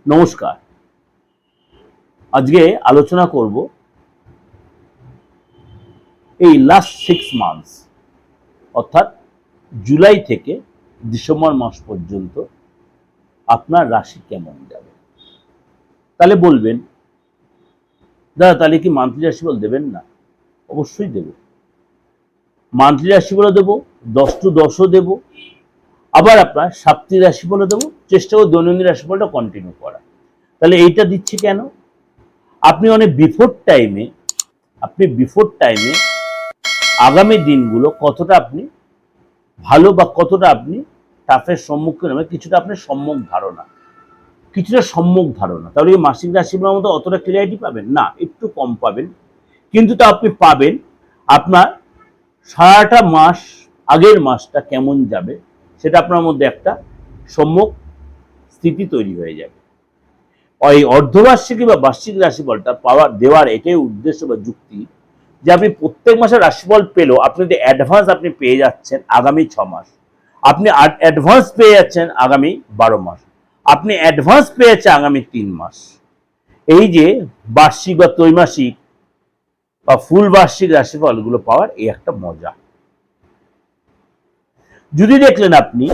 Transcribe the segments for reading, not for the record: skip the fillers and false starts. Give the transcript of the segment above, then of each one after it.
নমস্কার। আজকে আলোচনা করব এই লাস্ট 6 মান্থস অর্থাৎ জুলাই থেকে ডিসেম্বর মাস পর্যন্ত আপনার রাশি কেমন যাবে। তাহলে বলবেন, দাদা তাহলে কি মান্থলি রাশিফল দেবেন না? অবশ্যই দেব। মান্থলি রাশিফলও দেব, 10 to 10ও দেব, আবার আপনার সাপ্তাহিক রাশিফলও দেব। চেষ্টা করব দৈনন্দিন রাশিফলটা কন্টিনিউ করা। তাহলে এইটা দিচ্ছি কেন? আপনি অনেক বিফোর টাইমে আগামী দিনগুলো কতটা আপনি ভালো বা কতটা আপনি টাফের সম্মুখীন হবে কিছুটা আপনার সম্যক ধারণা। তাহলে মাসিক রাশিফলের মতো অতটা ক্লিয়ারিটি পাবেন না, একটু কম পাবেন, কিন্তু তা আপনি পাবেন। আপনার সারাটা মাস, আগের মাসটা কেমন যাবে সেটা আপনার মধ্যে একটা সম্যক স্থিতি তৈরি হয়ে যাবে। ওই অর্ধবার্ষিকী বা বার্ষিক রাশিফলটা দেওয়ার এটাই উদ্দেশ্য বা যুক্তি যে আপনি প্রত্যেক মাসে রাশিফল পেলেও আপনি যদি অ্যাডভান্স আপনি পেয়ে যাচ্ছেন আগামী 6 মাস, আপনি অ্যাডভান্স পেয়ে যাচ্ছেন আগামী 12 মাস, আপনি অ্যাডভান্স পেয়ে যাচ্ছেন আগামী 3 মাস। এই যে বার্ষিক বা ত্রৈমাসিক বা ফুল বার্ষিক রাশিফলগুলো পাওয়ার এই একটা মজা। যদি দেখলেন আপনি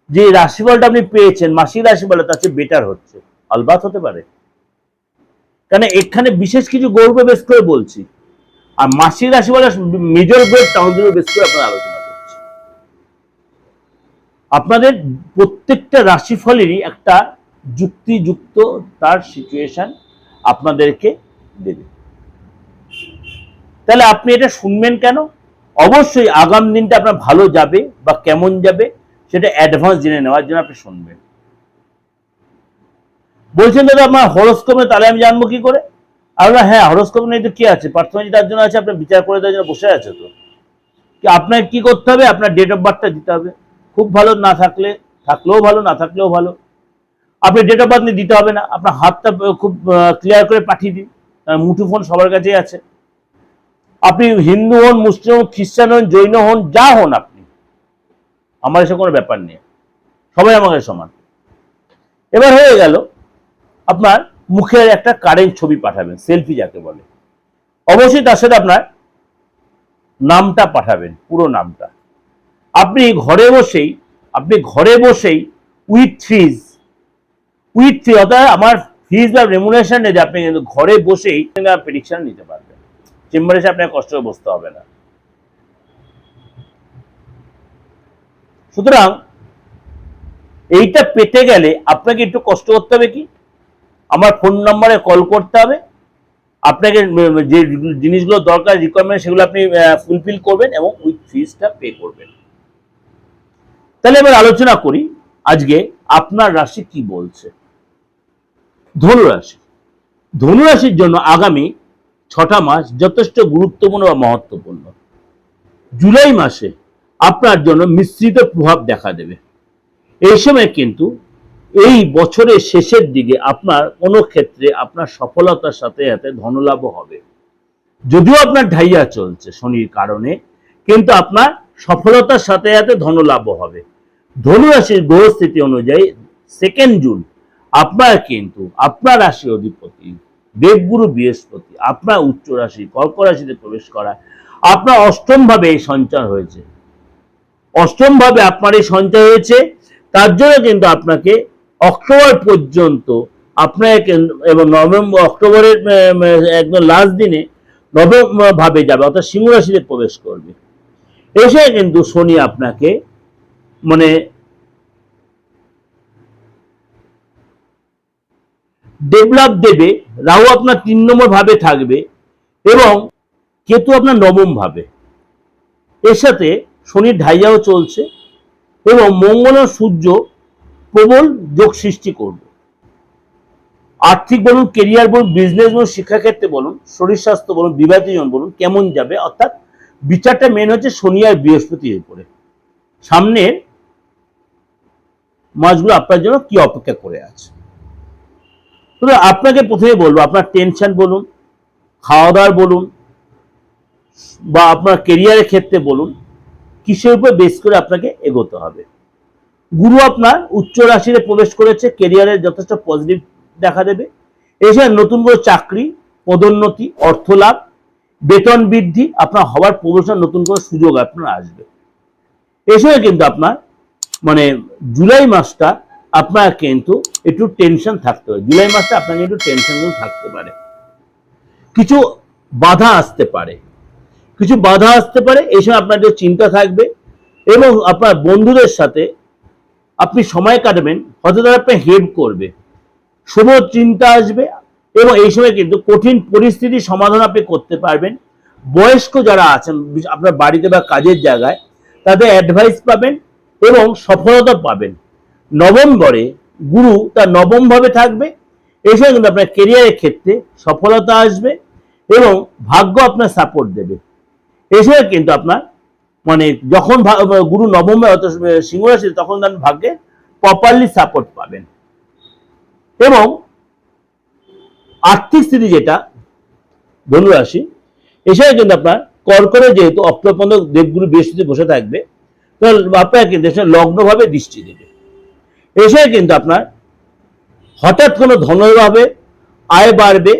যে রাশিফলটা আপনি পেয়েছেন মাসিক রাশিফলে তার চেয়ে বেটার হচ্ছে, আলবাত হতে পারে, কারণ এখানে বিশেষ কিছু গৌরবে বেশ করে বলছি, আর মাসিক রাশিফলের মেজর গ্রোথ টাউনগুলো বেশ করে আপনার আলোচনা করছি। আপনাদের প্রত্যেকটা রাশিফলেরই একটা যুক্তিযুক্ত তার সিচুয়েশন আপনাদেরকে দেবে। তাহলে আপনি এটা শুনবেন কেন? অবশ্যই আগামী দিনটা আপনার ভালো যাবে বা কেমন যাবে সেটা অ্যাডভান্স জেনে নেওয়ার জন্য আপনি শুনবেন। বলছেন দাদা আমার হরোস্কোপ নেই, তাহলে আমি জানবো কি করে? আমরা হ্যাঁ, হরোস্কোপ নেই তো কি আছে, পার্থমাজি তার জন্য আছে, আপনার বিচার করে দেওয়ার জন্য বসে আছে। তো আপনাকে কি করতে হবে? আপনার ডেট অফ বার্থটা দিতে হবে। খুব ভালো, না থাকলেও ভালো, না থাকলেও ভালো। আপনি ডেট অফ বার্থ দিতে হবে না, আপনার হাতটা খুব ক্লিয়ার করে পাঠিয়ে দিন, মুঠোফোন সবার কাছেই আছে। আপনি হিন্দু হন, মুসলিম হন, খ্রিস্টান হন, জৈন হন, যা হন আপনি, আমার এসে কোনো ব্যাপার নেই, সবাই আমাকে সমান। এবার হয়ে গেল, আপনার মুখের একটা কারেন্ট ছবি পাঠাবেন, সেলফি যাকে বলে। অবশ্যই তার সাথে আপনার নামটা পাঠাবেন, পুরো নামটা। আপনি ঘরে বসেই উইথ ফিজ অর্থাৎ আমার ফিজ বা রেমুনারেশন নিয়ে আপনি কিন্তু ঘরে বসেই প্রেডিকশন নিতে পারবেন। চেম্বারে এসে আপনার কষ্ট করে বসতে হবে না। সুতরাং এইটা পেতে গেলে আপনাকে একটু কষ্ট করতে হবে। কি, আমার ফোন নম্বরে কল করতে হবে, আপনাকে যে জিনিসগুলো দরকার রিকোয়ারমেন্ট সেগুলো আপনি ফুলফিল করবেন এবং উইথ ফিজটা পে করবেন। তাহলে এবার আলোচনা করি আজকে আপনার রাশি কি বলছে। ধনুরাশির জন্য আগামী 6টা মাস যথেষ্ট গুরুত্বপূর্ণ বা মহত্বপূর্ণ। জুলাই মাসে আপনার জন্য মিশ্রিত প্রভাব দেখা দেবে। এই সময় কিন্তু এই বছরের শেষের দিকে আপনার কোনো ক্ষেত্রে আপনার সফলতার সাথে সাথে ধনলাভও হবে। যদিও আপনার ঢাইয়া চলছে শনির কারণে, কিন্তু আপনার সফলতার সাথে সাথে ধনলাভও হবে। ধনুরাশির গ্রহস্থিতি অনুযায়ী 2 জুন আপনার কিন্তু আপনার রাশির অধিপতি দেবগুরু বৃহস্পতি আপনার উচ্চ রাশি কর্ক রাশিতে প্রবেশ করা, আপনার অষ্টম ভাবে এই সঞ্চার হয়েছে। তার জন্য কিন্তু আপনাকে অক্টোবর পর্যন্ত আপনাকে, এবং অক্টোবরের একদম লাস্ট দিনে নবম ভাবে যাবে, অর্থাৎ সিংহ রাশিতে প্রবেশ করবে। এসে কিন্তু শনি আপনাকে মানে ডেভেলপ দেবে। রাহু আপনার 3 নম্বর ভাবে থাকবে এবং কেতু আপনার 9ম ভাবে। এর সাথে শনির ঢাইয়াও চলছে এবং মঙ্গল ও সূর্য প্রবল যোগ সৃষ্টি করবে। আর্থিক বলুন, কেরিয়ার বলুন, বিজনেস বলুন, শিক্ষাক্ষেত্রে বলুন, শরীর স্বাস্থ্য বলুন, বিবাহিত জীবন বলুন, কেমন যাবে, অর্থাৎ বিচারটা মেন হচ্ছে শনি আর বৃহস্পতির উপরে। সামনের মাসগুলো আপনার জন্য কি অপেক্ষা করে আছে। তো আপনাকে প্রথমে বলবো, আপনার টেনশন বলুন, খাওয়া দাওয়ার বলুন, বা আপনার কেরিয়ারের ক্ষেত্রে বলুন, কিসের উপর বেস করে আপনাকে এগোতে হবে। গুরু আপনার উচ্চ রাশিতে প্রবেশ করেছে, কেরিয়ারের যথেষ্ট পজিটিভ দেখা দেবে। এছাড়া নতুন করে চাকরি, পদোন্নতি, অর্থ লাভ, বেতন বৃদ্ধি আপনার হওয়ার প্রমোশন, নতুন করে সুযোগ আপনার আসবে। এছাড়া কিন্তু আপনার মানে জুলাই মাসটা আপনার কিন্তু একটু টেনশন থাকতে পারে, জুলাই মাসটা আপনার একটু টেনশন থাকতে পারে, কিছু বাধা আসতে পারে, এই সময় আপনার যে চিন্তা থাকবে এবং আপনার বন্ধুদের সাথে আপনি সময় কাটাবেন, হয়তো তারা আপনার হেল্প করবে, শুভ চিন্তা আসবে এবং এই সময় কিন্তু কঠিন পরিস্থিতির সমাধান আপনি করতে পারবেন। বয়স্ক যারা আছেন আপনার বাড়িতে বা কাজের জায়গায়, তাদের অ্যাডভাইস পাবেন এবং সফলতা পাবেন। নভেম্বরে গুরু তার নবম ভাবে থাকবে, এই সময় কিন্তু আপনার কেরিয়ারের ক্ষেত্রে সফলতা আসবে এবং ভাগ্য আপনার সাপোর্ট দেবে। এই সময় কিন্তু আপনার মানে যখন গুরু নবমে সিংহ রাশি, তখন ভাগ্যে প্রপারলি সাপোর্ট পাবেন। এবং আর্থিক স্থিতি যেটা ধনু রাশি, এছাড়া কিন্তু আপনার কর্কটে যেহেতু অক্টোবর পর্যন্ত দেবগুরু বৃহস্পতি বসে থাকবে, তো আপনার কিন্তু লগ্নভাবে দৃষ্টি দেবে। এছাড়া কিন্তু আপনার হঠাৎ কোনো ধনের হবে, আয় বাড়বে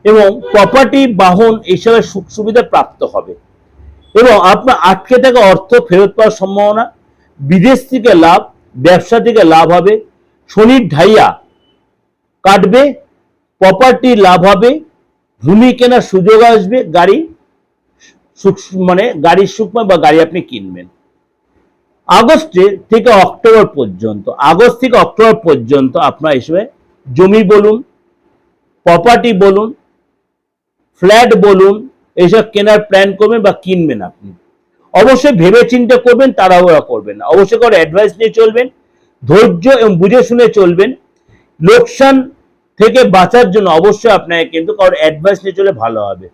এবং প্রপার্টি, বাহন এইসবের সুখ সুবিধা প্রাপ্ত হবে এবং আপনার আটকে থাকা অর্থ ফেরত পাওয়ার সম্ভাবনা, বিদেশ থেকে লাভ, ব্যবসা থেকে লাভ হবে, শনির ঢাইয়া কাটবে, প্রপার্টি লাভ হবে, ভূমি কেনার সুযোগ আসবে, গাড়ি মানে গাড়ির সুখ বা গাড়ি আপনি কিনবেন। আগস্ট থেকে অক্টোবর পর্যন্ত আপনার হিসেবে জমি বলুন, প্রপার্টি বলুন, ফ্ল্যাট বলুন, এইসব কেনার প্ল্যান করবেন বা কিনবেন। আপনি অবশ্যই ভেবে চিন্তে করবেন, তাড়াহুড়া করবেন না, অবশ্যই কারো অ্যাডভাইস নিয়ে চলবেন, ধৈর্য এবং বুঝে শুনে চলবেন। লোকসান থেকে বাঁচার জন্য অবশ্যই আপনাকে কিন্তু কারোর অ্যাডভাইস নিয়ে চলে ভালো হবে।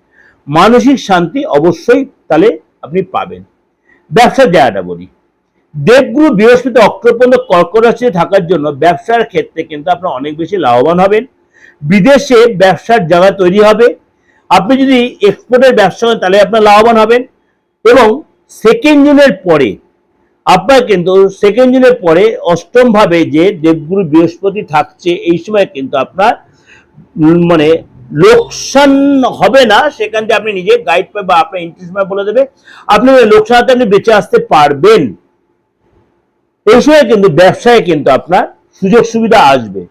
মানসিক শান্তি অবশ্যই তাহলে আপনি পাবেন। ব্যবসার জায়গাটা বলি, দেবগুরু বৃহস্পতি অক্টোবর পর্যন্ত কর্কট রাশিতে থাকার জন্য ব্যবসার ক্ষেত্রে কিন্তু আপনারা অনেক বেশি লাভবান হবেন। বিদেশে ব্যবসার জায়গা তৈরি হবে, আপনি যদি এক্সপোর্টের ব্যবসা করেন তাহলে আপনার লাভবান হবেন। এবং সেকেন্ড জুনের পরে আপনার কিন্তু অষ্টম ভাবে যে দেবগুরু বৃহস্পতি থাকছে, এই সময় কিন্তু আপনার মানে লোকসান হবে না, সেখান থেকে আপনি নিজে গাইড পাবে বা আপনার ইন্টারেস্ট বলে দেবে, আপনি লোকসান হাতে আপনি বেঁচে আসতে পারবেন। এই সময় কিন্তু ব্যবসায় কিন্তু আপনার সুযোগ সুবিধা আসবে,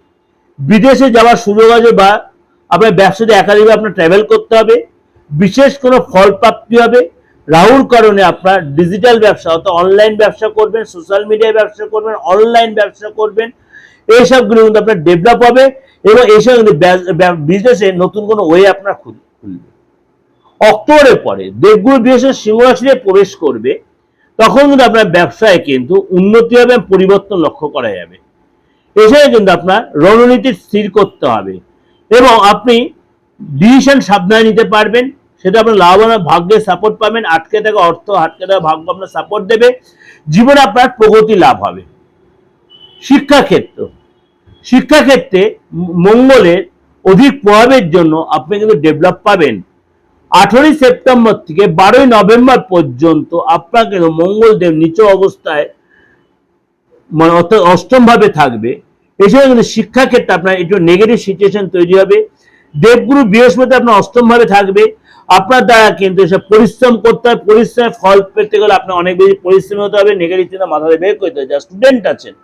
বিদেশে যাওয়ার সুযোগ আসবে বা আপনার ব্যবসাতে একাধিকবার আপনার ট্রাভেল করতে হবে, বিশেষ কোনো ফল প্রাপ্তি হবে। রাহুর কারণে আপনার ডিজিটাল ব্যবসা অর্থাৎ অনলাইন ব্যবসা করবেন, সোশ্যাল মিডিয়ায় ব্যবসা করবেন, অনলাইন ব্যবসা করবেন, এইসবগুলো কিন্তু আপনার ডেভেলপ হবে এবং এইসব কিন্তু বিজনেসে নতুন কোনো ওয়ে আপনার খুলবে। অক্টোবরের পরে দেবগুরু বৃহস্পতি সিংহ রাশিতে প্রবেশ করবে, তখন কিন্তু আপনার ব্যবসায় কিন্তু উন্নতি হবে, পরিবর্তন লক্ষ্য করা যাবে। এছাড়া কিন্তু আপনার রণনীতি স্থির করতে হবে এবং আপনি ডিসিশন সাবধানে নিতে পারবেন, সেটা আপনার লাভবান, ভাগ্যের সাপোর্ট পাবেন, আটকে থাকা অর্থ, আটকে থাকা ভাগ্য আপনার সাপোর্ট দেবে, জীবনে আপনার প্রগতি লাভ হবে। শিক্ষাক্ষেত্রে মঙ্গলের অধিক প্রভাবের জন্য আপনি কিন্তু ডেভেলপ পাবেন। 18 সেপ্টেম্বর থেকে 12 নভেম্বর পর্যন্ত আপনার কিন্তু মঙ্গলদেব নিচ অবস্থায় মানে অর্থাৎ অষ্টম ভাবে থাকবে। এছাড়া কিন্তু শিক্ষাক্ষেত্রে আপনার একটু নেগেটিভ সিচুয়েশন তৈরি হবে। দেবগুরু বৃহস্পতি আপনার অষ্টম ভাবে থাকবে, আপনার দ্বারা কিন্তু এসব পরিশ্রম করতে হবে, পরিশ্রমের ফল পেতে গেলে আপনার অনেক বেশি পরিশ্রম হতে হবে, নেগেটিভ চিন্তা মাথায় বের করতে হবে। যারা স্টুডেন্ট আছেন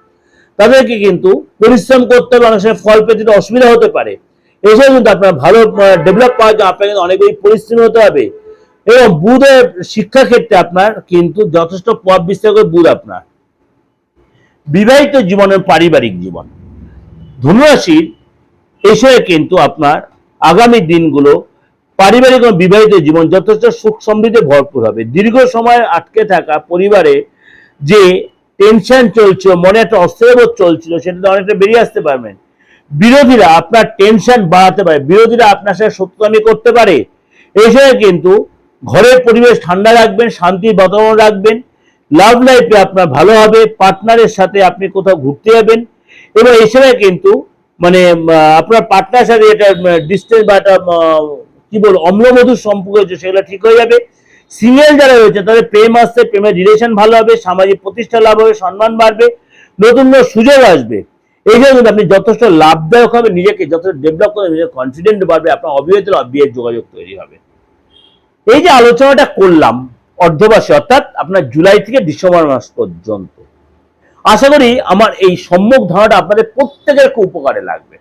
তাদেরকে কিন্তু পরিশ্রম করতে হবে, অনেক সময় ফল পেতে অসুবিধা হতে পারে। এসব কিন্তু আপনার ভালো ডেভেলপ করার জন্য আপনাকে কিন্তু অনেক বেশি পরিশ্রম হতে হবে। এবং বুধের শিক্ষাক্ষেত্রে আপনার কিন্তু যথেষ্ট প্রভাব বিস্তার করে বুধ আপনার বিবাহিত জীবনের পারিবারিক জীবন। ধনুরাশির এসে কিন্তু আপনার আগামী দিনগুলো পারিবারিক ও বিবাহিত জীবন যথেষ্ট সুখ সমৃদ্ধি ভরপুর হবে। দীর্ঘ সময় আটকে থাকা পরিবারে যে টেনশন চলছিল, মনে একটা অস্থিরবোধ চলছিল, সেটা অনেকটা বেরিয়ে আসতে পারবেন। বিরোধীরা আপনার টেনশন বাড়াতে পারে, বিরোধীরা আপনার সাথে শত্রুতামি করতে পারে। এই সময় কিন্তু ঘরের পরিবেশ ঠান্ডা রাখবেন, শান্তির বাতাবরণ রাখবেন। লাভ লাইফে আপনার ভালো হবে, পার্টনারের সাথে আপনি কোথাও ঘুরতে যাবেন এবং এই সময় কিন্তু মানে আপনার পার্টনারের সাথে এটা ডিস্টেন্স বা একটা কি বলবো অম্লমধুর সম্পর্ক হচ্ছে, সেগুলো ঠিক হয়ে যাবে। সিঙ্গেল যারা রয়েছে তাদের প্রেম আসছে, প্রেমের রিলেশন ভালো হবে, সামাজিক প্রতিষ্ঠা লাভ হবে, সম্মান বাড়বে, নতুন সুযোগ আসবে। এই জন্য আপনি যথেষ্ট লাভদায়ক হবে, নিজেকে যথেষ্ট ডেভেলপ করবে, নিজের কনফিডেন্ট বাড়বে, আপনার অবিয়ের যোগাযোগ তৈরি হবে। এই যে আলোচনাটা করলাম অর্ধবার্ষিক, অর্থাৎ আপনার জুলাই থেকে ডিসেম্বর মাস পর্যন্ত, আশা করি আমার এই সম্যক ধারণাটা আপনাদের প্রত্যেকের খুব উপকারে লাগবে।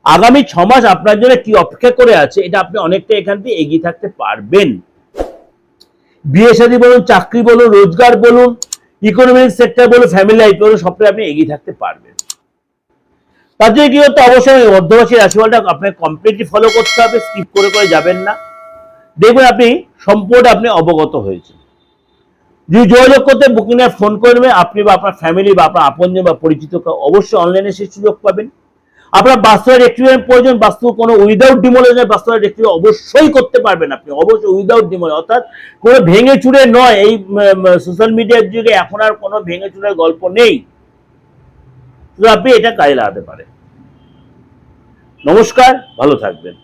আগামী 6 মাস আপনার জন্য কি অপেক্ষা করে আছে, এটা আপনি অনেকটা এখান থেকে এগিয়ে থাকতে পারবেন। বিয়ে শাদী বলুন, চাকরি বলুন, রোজগার বলুন, ইকোনমিক সেক্টর বলুন, ফ্যামিলি লাইফ বলুন, সবটাই আপনি এগিয়ে থাকতে পারবেন। তার জন্য কি হতো, অবশ্যই অর্ধবার্ষিক রাশিফলটা আপনাকে কমপ্লিটলি ফলো করতে হবে, স্কিপ করে করে যাবেন না। দেখবেন আপনি সম্পূর্ণ আপনি অবগত হয়েছেন। যদি যোগাযোগ করতে বুকিং এ ফোন করবেন, আপনি বা আপনার ফ্যামিলি বা আপনার আপনজন বা পরিচিত অবশ্যই অনলাইনে সেই সুযোগ পাবেন। আপনার বাস্তবের রেক্টিফিকেশন প্রয়োজন, বাস্তু কোনো উইদাউট ডিমোলেশন বাস্তবের রেক্টিফিকেশন অবশ্যই করতে পারবেন আপনি, অবশ্যই উইদাউট ডিমোলেশন, অর্থাৎ কোনো ভেঙে চুরে নয়। এই সোশ্যাল মিডিয়ার যুগে এখন আর কোনো ভেঙে চুরের গল্প নেই, আপনি এটা কাজে লাগাতে পারেন। নমস্কার, ভালো থাকবেন।